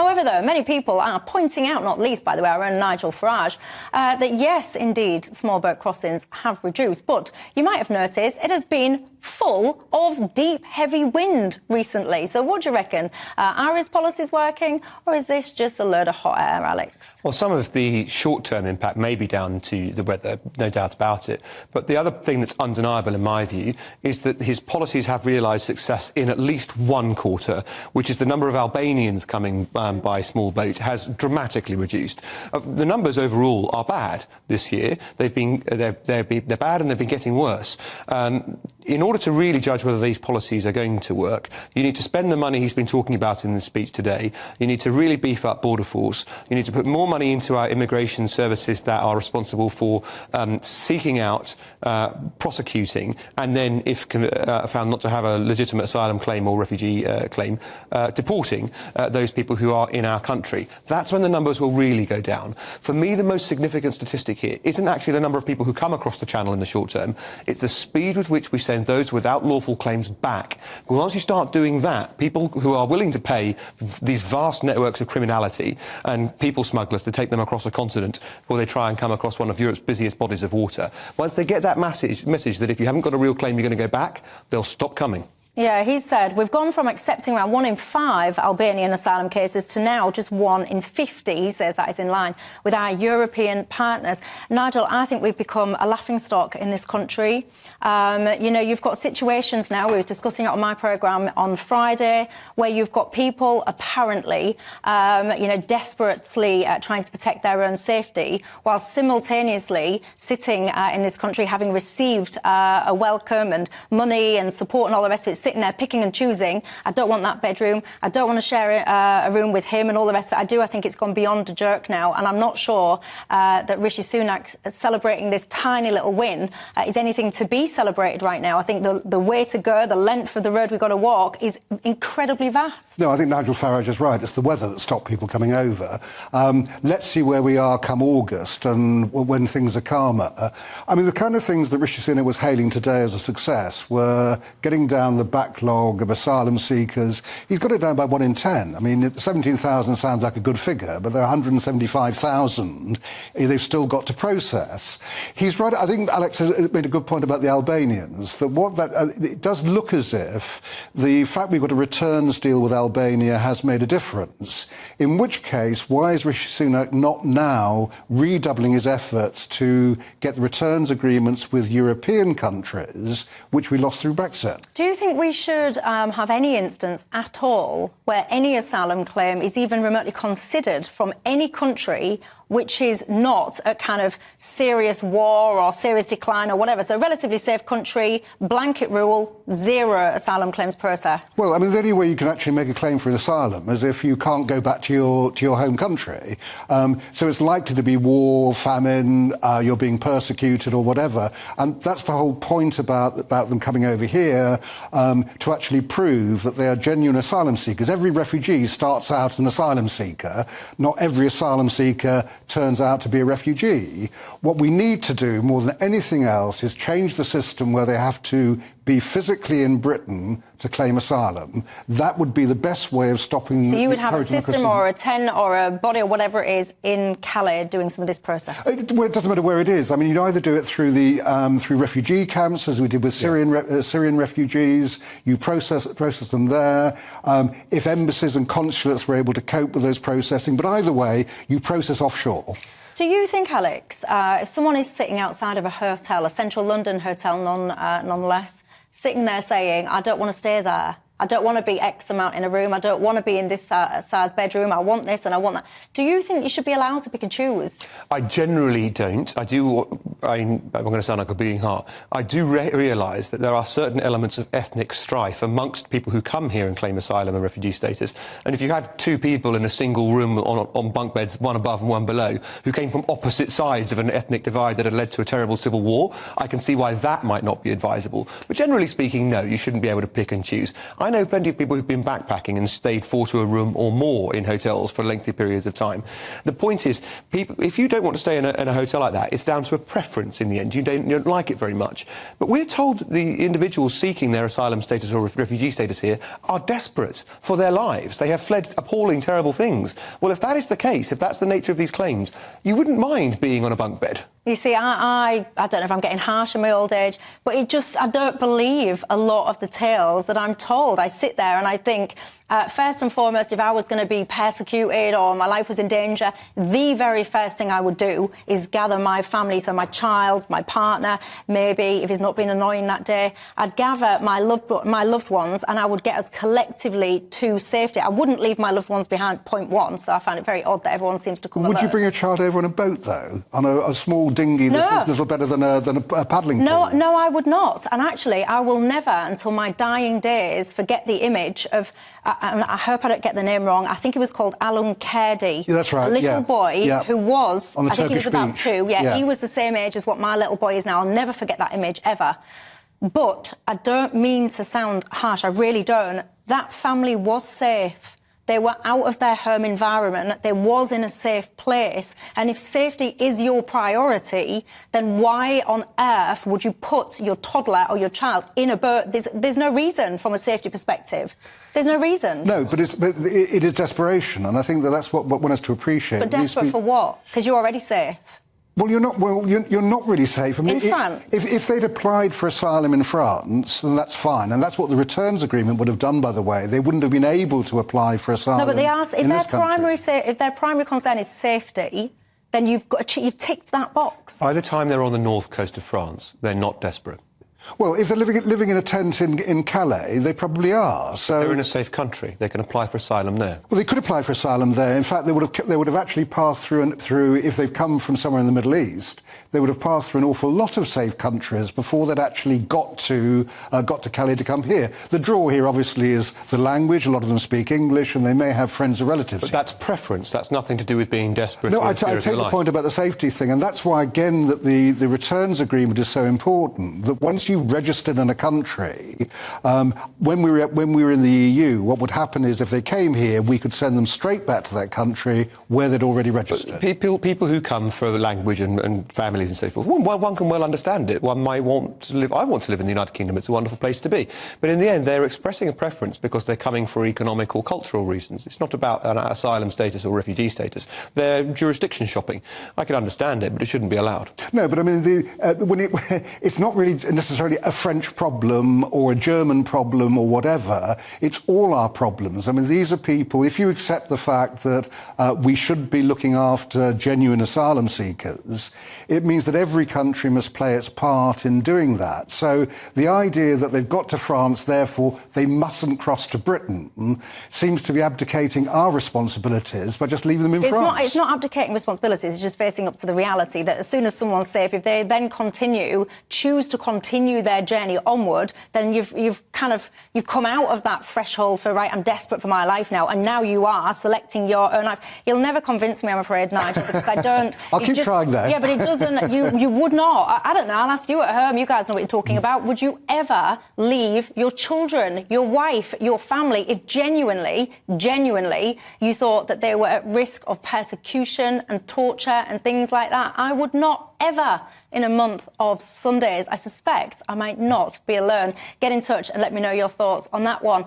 However, though, many people are pointing out, not least, by the way, our own Nigel Farage, that yes, indeed, small boat crossings have reduced. But you might have noticed it has been full of deep, heavy wind recently. So what do you reckon? Are his policies working, or is this just a load of hot air, Alex? Well, some of the short-term impact may be down to the weather, no doubt about it. But the other thing that's undeniable, in my view, is that his policies have realised success in at least one quarter, which is the number of Albanians coming by small boat has dramatically reduced. The numbers overall are bad this year. They're bad, and they've been getting worse. In order to really judge whether these policies are going to work, you need to spend the money he's been talking about in the speech today. You need to really beef up border force. You need to put more money into our immigration services that are responsible for seeking out, prosecuting, and then, if found not to have a legitimate asylum claim or refugee claim, deporting those people who are in our country. That's when the numbers will really go down. For me, the most significant statistic here isn't actually the number of people who come across the channel in the short term. It's the speed with which we send those without lawful claims back. But once you start doing that, people who are willing to pay these vast networks of criminality and people smugglers to take them across a continent before they try and come across one of Europe's busiest bodies of water, once they get that message that if you haven't got a real claim you're going to go back, they'll stop coming. Yeah, he said, we've gone from accepting around 1 in 5 Albanian asylum cases to now just 1 in 50. He says that is in line with our European partners. Nigel, I think we've become a laughingstock in this country. You know, you've got situations now, we were discussing it on my programme on Friday, where you've got people apparently, you know, desperately trying to protect their own safety, while simultaneously sitting in this country having received a welcome and money and support and all the rest of it, sitting there picking and choosing. I don't want that bedroom. I don't want to share a room with him and all the rest of it. I do. I think it's gone beyond a joke now. And I'm not sure that Rishi Sunak celebrating this tiny little win is anything to be celebrated right now. I think the way to go, the length of the road we've got to walk is incredibly vast. No, I think Nigel Farage is right. It's the weather that stopped people coming over. Let's see where we are come August and when things are calmer. I mean, the kind of things that Rishi Sunak was hailing today as a success were getting down the backlog of asylum seekers. He's got it down by 1 in 10. I mean, 17,000 sounds like a good figure, but there are 175,000 they've still got to process. He's right. I think Alex has made a good point about the Albanians, that it does look as if the fact we've got a returns deal with Albania has made a difference, in which case, why is Rishi Sunak not now redoubling his efforts to get the returns agreements with European countries, which we lost through Brexit? Do you think we should have any instance at all where any asylum claim is even remotely considered from any country which is not a kind of serious war or serious decline or whatever? So a relatively safe country, blanket rule, 0 asylum claims process. Well, I mean, the only way you can actually make a claim for an asylum is if you can't go back to your home country. So it's likely to be war, famine, you're being persecuted or whatever. And that's the whole point about them coming over here, to actually prove that they are genuine asylum seekers. Every refugee starts out as an asylum seeker. Not every asylum seeker turns out to be a refugee. What we need to do more than anything else is change the system where they have to be physically in Britain to claim asylum. That would be the best way of stopping. So you would have a system or a 10 or a body or whatever it is in Calais doing some of this process? Well, it doesn't matter where it is. I mean, you either do it through through refugee camps, as we did with Syrian refugees. You process them there. If embassies and consulates were able to cope with those processing, but either way, you process offshore. Do you think, Alex, if someone is sitting outside of a hotel, a central London hotel nonetheless, sitting there saying, I don't want to stay there, I don't want to be X amount in a room, I don't want to be in this size bedroom, I want this and I want that. Do you think you should be allowed to pick and choose? I generally don't. I'm going to sound like a beating heart. I do realise that there are certain elements of ethnic strife amongst people who come here and claim asylum and refugee status. And if you had 2 people in a single room on bunk beds, one above and one below, who came from opposite sides of an ethnic divide that had led to a terrible civil war, I can see why that might not be advisable. But generally speaking, no, you shouldn't be able to pick and choose. I I know plenty of people who've been backpacking and stayed 4 to a room or more in hotels for lengthy periods of time. The point is, people, if you don't want to stay in a hotel like that, it's down to a preference in the end. You don't like it very much. But we're told that the individuals seeking their asylum status or refugee status here are desperate for their lives. They have fled appalling, terrible things. Well, if that is the case, if that's the nature of these claims, you wouldn't mind being on a bunk bed. You see, I don't know if I'm getting harsh in my old age, but I don't believe a lot of the tales that I'm told. I sit there and I think, first and foremost, if I was going to be persecuted or my life was in danger, the very first thing I would do is gather my family, so my child, my partner, maybe, if he's not been annoying that day, I'd gather my loved ones and I would get us collectively to safety. I wouldn't leave my loved ones behind, point one, so I find it very odd that everyone seems to come alone. Would you bring a child over on a boat, though? On a small dinghy that's a little better than a paddling pool? No, I would not. And actually, I will never, until my dying days, forget the image of, and I hope I don't get the name wrong, I think it was called Alun Kurdi. Yeah, that's right, a little boy who was, on the I think he was Turkish about beach. 2. Yeah, he was the same age as what my little boy is now. I'll never forget that image, ever. But I don't mean to sound harsh, I really don't. That family was safe. They were out of their home environment. They was in a safe place. And if safety is your priority, then why on earth would you put your toddler or your child in a boat? There's no reason from a safety perspective. There's no reason. No, but it is desperation, and I think that's what one has to appreciate. But desperate for what? Because you're already safe. Well, you're not really safe. I mean, in France? If they'd applied for asylum in France, then that's fine. And that's what the returns agreement would have done, by the way. They wouldn't have been able to apply for asylum. No, but they asked, if if their primary concern is safety, then you've ticked that box. By the time they're on the north coast of France, they're not desperate. Well, if they're living in a tent in Calais, they probably are. So they're in a safe country. They can apply for asylum there. Well, they could apply for asylum there. In fact, they would have actually passed through if they've come from somewhere in the Middle East. They would have passed through an awful lot of safe countries before they'd actually got to Calais to come here. The draw here, obviously, is the language. A lot of them speak English, and they may have friends or relatives. But that's preference. That's nothing to do with being desperate. No, I take the point about the safety thing, and that's why, again, that the returns agreement is so important. That once you registered in a country, when we were in the EU, what would happen is if they came here, we could send them straight back to that country where they'd already registered. People who come for language and families and so forth, one can well understand it. One might want to live. I want to live in the United Kingdom. It's a wonderful place to be. But in the end, they're expressing a preference because they're coming for economic or cultural reasons. It's not about an asylum status or refugee status. They're jurisdiction shopping. I can understand it, but it shouldn't be allowed. No, but I mean, it's not really necessarily a French problem or a German problem or whatever. It's all our problems. I mean, these are people, if you accept the fact that we should be looking after genuine asylum seekers, it means that every country must play its part in doing that. So the idea that they've got to France, therefore they mustn't cross to Britain, seems to be abdicating our responsibilities by just leaving them in France. It's not abdicating responsibilities, it's just facing up to the reality that as soon as someone's safe, if they then choose to continue their journey onward, then you've come out of that threshold for, right, I'm desperate for my life now, and now you are selecting your own life. You'll never convince me, I'm afraid, Nigel, because I don't... I'll keep trying though. Yeah, but it doesn't... You would not. I don't know, I'll ask you at home, you guys know what you're talking about. Would you ever leave your children, your wife, your family, if genuinely, you thought that they were at risk of persecution and torture and things like that? I would not ever, in a month of Sundays. I suspect I might not be alone. Get in touch and let me know your thoughts on that one.